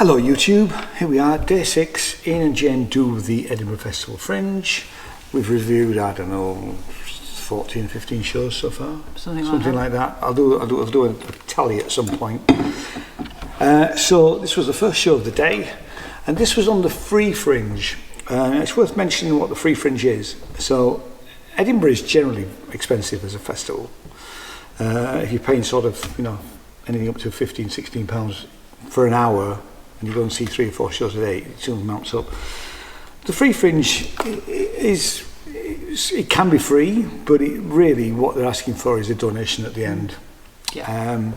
Hello YouTube, here we are, day 6. Ian and Jane do the Edinburgh Festival Fringe. We've reviewed, I don't know, 14, 15 shows so far. Something like that. I'll do a tally at some point. So this was the first show of the day, and this was on the Free Fringe. It's worth mentioning what the Free Fringe is. So Edinburgh is generally expensive as a festival. If you're paying sort of, anything up to £15-16 for an hour, and you go and see 3 or 4 shows a day, it soon mounts up. The Free Fringe it can be free, but really what they're asking for is a donation at the end. Yeah.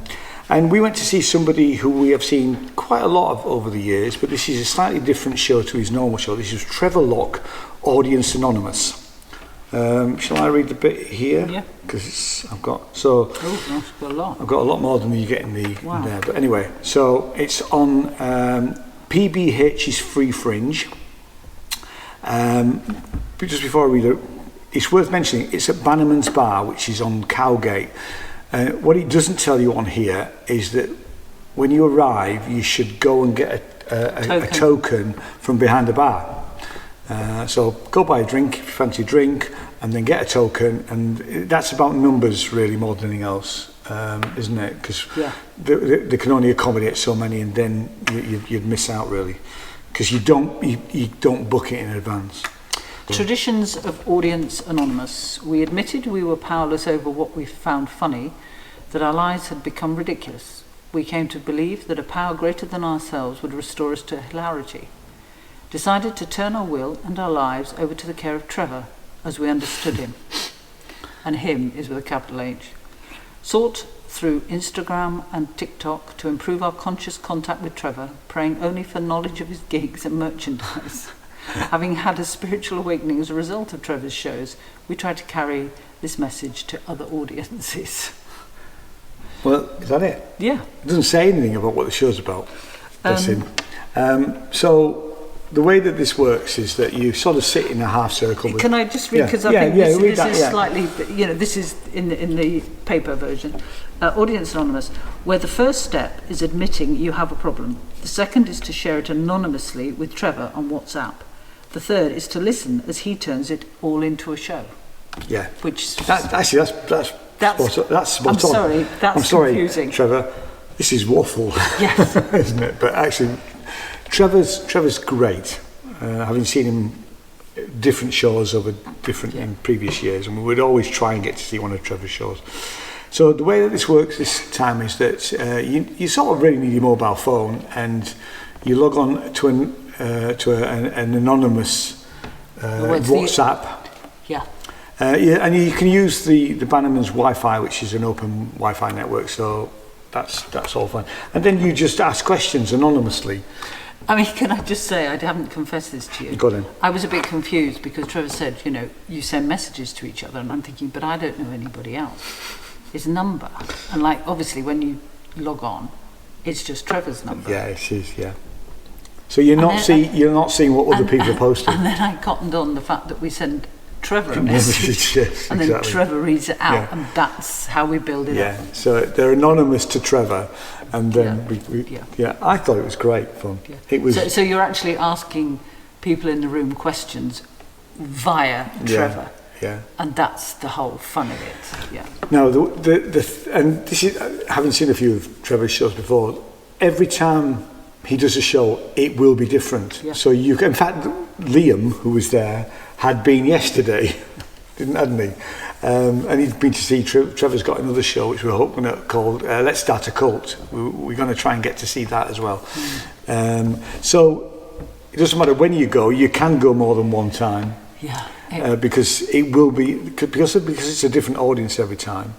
And we went to see somebody who we have seen quite a lot of over the years, but this is a slightly different show to his normal show. This is Trevor Locke, Audience Anonymous. Shall I read the bit here? Yeah. Because I've got got a lot. I've got a lot more than you get in there. But anyway, so it's on PBH's Free Fringe. But just before I read it, it's worth mentioning it's at Bannerman's Bar, which is on Cowgate. What it doesn't tell you on here is that when you arrive, you should go and get a token from behind the bar. So go buy a drink if you fancy a drink, and then get a token, and that's about numbers really more than anything else, isn't it? Because they can only accommodate so many, and then you'd miss out really, because you don't book it in advance. Traditions of Audience Anonymous. We admitted we were powerless over what we found funny, that our lives had become ridiculous. We came to believe that a power greater than ourselves would restore us to hilarity. Decided to turn our will and our lives over to the care of Trevor, as we understood him. And him is with a capital H. Sought through Instagram and TikTok to improve our conscious contact with Trevor, praying only for knowledge of his gigs and merchandise. Having had a spiritual awakening as a result of Trevor's shows, we try to carry this message to other audiences. Well, is that it? Yeah. It doesn't say anything about what the show's about. So the way that this works is that you sort of sit in a half circle. Can I just read, because I think this is slightly, this is in the paper version. Audience Anonymous, where the first step is admitting you have a problem. The second is to share it anonymously with Trevor on WhatsApp. The third is to listen as he turns it all into a show. Yeah. Which that's spot on. I'm sorry, that's confusing. Trevor. This is waffle. Yes. Isn't it? But actually, Trevor's great. Having seen him different shows over in previous years, and we would always try and get to see one of Trevor's shows. So the way that this works this time is that you sort of really need your mobile phone, and you log on to an anonymous WhatsApp. And you can use the Bannerman's Wi-Fi, which is an open Wi-Fi network. So that's all fine. And then you just ask questions anonymously. I mean, can I just say, I haven't confessed this to you. Go on then. I was a bit confused because Trevor said, you send messages to each other, and I'm thinking, but I don't know anybody else. His number, and obviously when you log on, it's just Trevor's number. Yeah, it is. Yeah. So you're not seeing what other people are posting. And then I cottoned on the fact that we send Trevor a message, yes, and then Trevor reads it out, and that's how we build it up. Yeah. So they're anonymous to Trevor, and then I thought it was great fun. Yeah. It was. So you're actually asking people in the room questions via Trevor. Yeah. And that's the whole fun of it. Yeah. Now, and this is, having seen a few of Trevor's shows before, every time he does a show, it will be different. Yeah. So in fact, Liam, who was there, had been yesterday, hadn't he? And he'd been to see Trevor's got another show which we're hoping to called Let's Start a Cult. We're going to try and get to see that as well. So it doesn't matter when you go, you can go more than one time. Yeah. Because it will be because it's a different audience every time,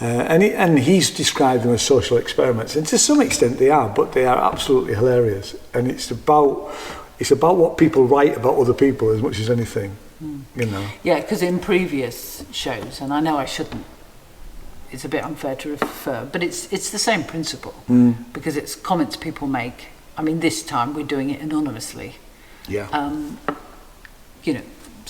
and he's described them as social experiments, and to some extent they are, but they are absolutely hilarious, and it's about what people write about other people as much as anything, Yeah, because in previous shows, and I know I shouldn't, it's a bit unfair to refer, but it's the same principle, because it's comments people make. I mean, this time we're doing it anonymously. Yeah.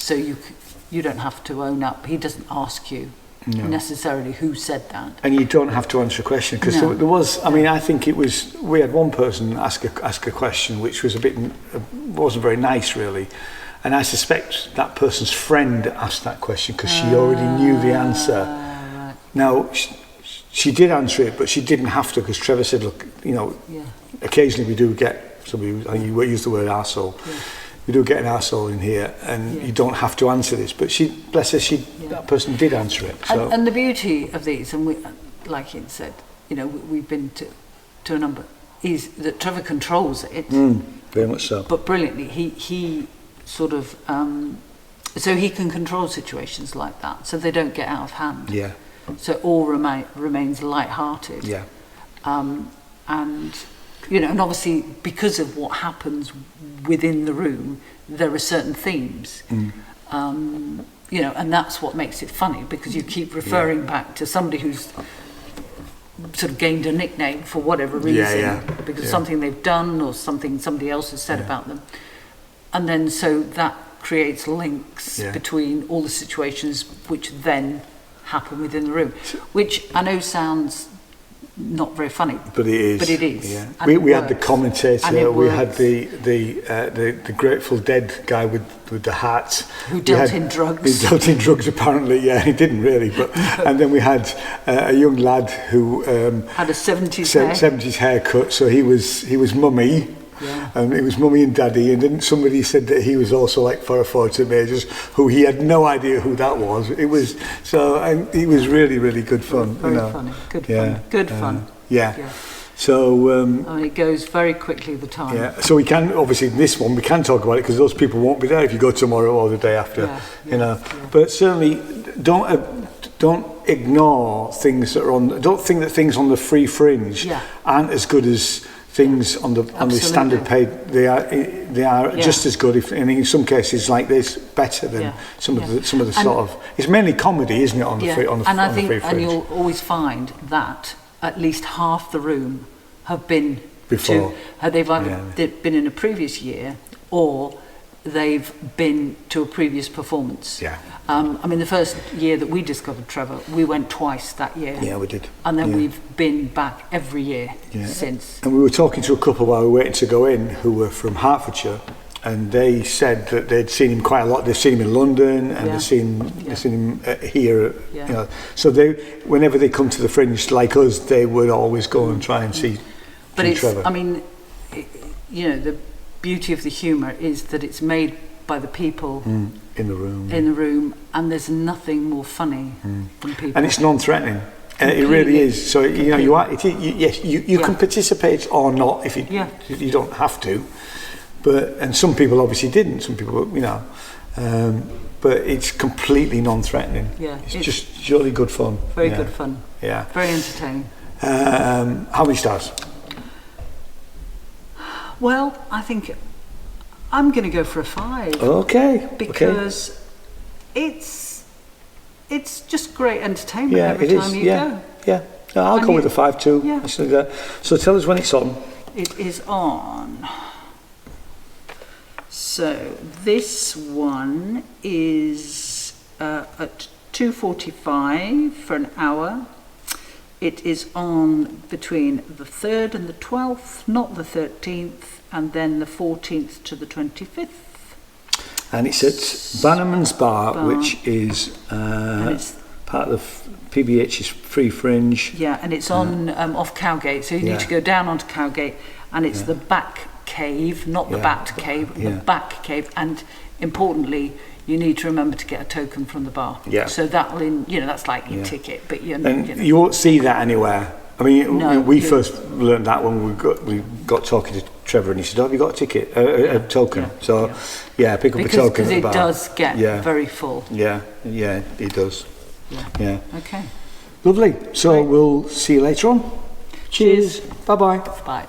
So you don't have to own up. He doesn't ask you necessarily who said that. And you don't have to answer a question, because there was, I mean, I think it was, we had one person ask a question which was wasn't very nice really, and I suspect that person's friend asked that question because she already knew the answer. Right. Now, she did answer it, but she didn't have to, because Trevor said, look, occasionally we do get somebody, I think you used the word arsehole. Yeah. We do get an arsehole in here, and you don't have to answer this. But she, bless her, that person did answer it. So. And the beauty of these, and we, like he said, we've been to a number, is that Trevor controls it. Very much so. But brilliantly, he sort of, so he can control situations like that, so they don't get out of hand. Yeah. So it all remains light-hearted. Yeah. And and obviously because of what happens within the room, there are certain themes. And that's what makes it funny, because you keep referring back to somebody who's sort of gained a nickname for whatever reason, because of something they've done or something somebody else has said about them. And then so that creates links between all the situations which then happen within the room, which I know sounds not very funny, but it is. Yeah. We had the commentator, we had the Grateful Dead guy with the hat who dealt in drugs. He dealt in drugs apparently. Yeah, he didn't really, but and then we had a young lad who had a 70s haircut, so he was Mummy. Yeah. And it was Mummy and Daddy, and then somebody said that he was also like for a Fortune Majors, who he had no idea who that was. It was and it was really, really good fun. Very funny, good fun. Yeah. So it goes very quickly, the time. Yeah. So we can obviously in this one we can talk about it, because those people won't be there if you go tomorrow or the day after. Yeah. But certainly don't ignore things that are on. Don't think that things on the free fringe aren't as good as things on the standard paid. They are just as good, and in some cases like this, better than some of the sort of. It's mainly comedy, isn't it, on the free on the free fringe? And you'll always find that at least half the room have been before. They've either been in a previous year or they've been to a previous performance. Yeah. I mean, the first year that we discovered Trevor, we went twice that year. Yeah, we did. And then we've been back every year since. And we were talking to a couple while we were waiting to go in who were from Hertfordshire, and they said that they'd seen him quite a lot. They've seen him in London, and they've seen him here. Yeah. So whenever they come to the Fringe, like us, they would always go and try and see. But it's, Trevor. I mean, the beauty of the humour is that it's made by the people in the room, and there's nothing more funny than people. And it's non-threatening. It really is. So you are. You can participate or not if you don't have to. And some people obviously didn't. Some people, but it's completely non-threatening. Yeah, it's just jolly good fun. Very good fun. Yeah. Very entertaining. How many stars? Well, I think I'm going to go for a 5. Okay. Because it's just great entertainment every time you go. Yeah. No, I'll go with a 5 too. Yeah. So tell us when it's on. It is on. So this one is at 2:45 for an hour. It is on between the 3rd and the 12th, not the 13th, and then the 14th to the 25th. And it's at Bannerman's Bar, which is part of PBH's Free Fringe. Yeah, and it's on off Cowgate, so you need to go down onto Cowgate, and it's the back cave, not the Bat Cave, the back cave, and importantly, you need to remember to get a token from the bar. Yeah. So that'll, that's like your ticket, but you won't see that anywhere. I mean, we first learned that when we got talking to Trevor, and he said, "Oh, have you got a ticket, a token?" Pick up a token at the bar. Because it does get very full. Yeah, it does. Yeah. Okay. Lovely. So we'll see you later on. Cheers. Bye-bye. Bye.